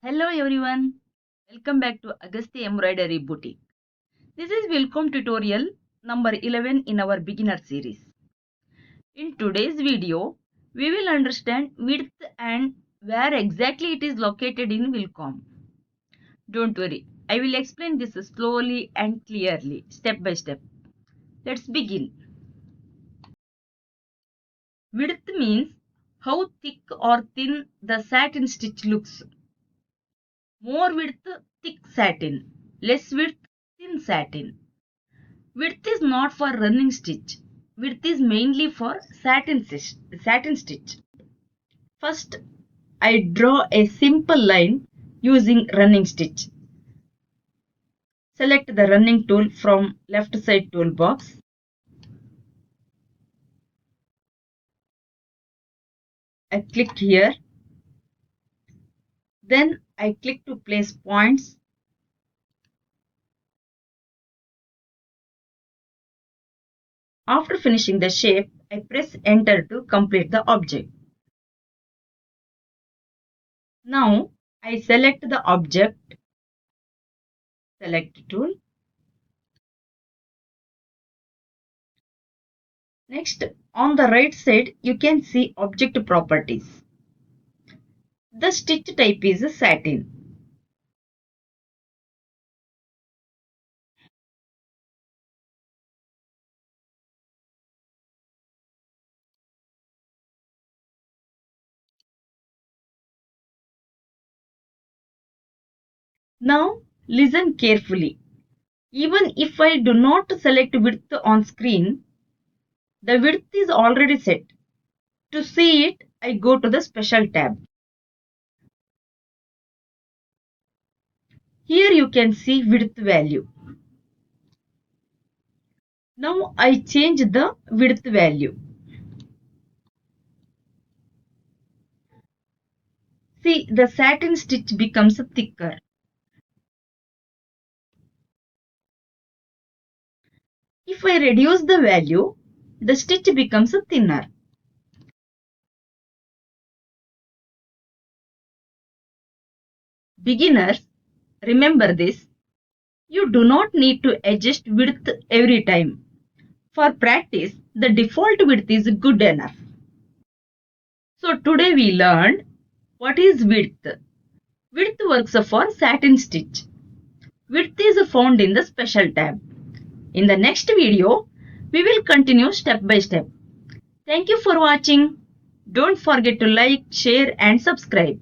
Hello everyone, welcome back to Agastya Embroidery Boutique. This is welcome tutorial number 11 in our beginner series. In today's video, we will understand width and where exactly it is located in Wilcom. Don't worry, I will explain this slowly and clearly, step by step. Let's begin. Width means how thick or thin the satin stitch looks. More width, thick satin. Less width, thin satin. Width is not for running stitch. Width is mainly for satin stitch. First, I draw a simple line using running stitch. Select the running tool from left side toolbox. I click here. Then I click to place points. After finishing the shape, I press enter to complete the object. Now I select the object. Select tool. Next, on the right side, you can see object properties. The stitch type is satin. Now listen carefully. Even if I do not select width on screen, the width is already set. To see it, I go to the special tab. Here you can see width value. Now I change the width value. See, the satin stitch becomes thicker. If I reduce the value, the stitch becomes thinner. Beginners, remember this. You do not need to adjust width every time. For practice, the default width is good enough. So today we learned what is width. Width works for satin stitch. Width is found in the special tab. In the next video, we will continue step by step. Thank you for watching. Don't forget to like, share and subscribe.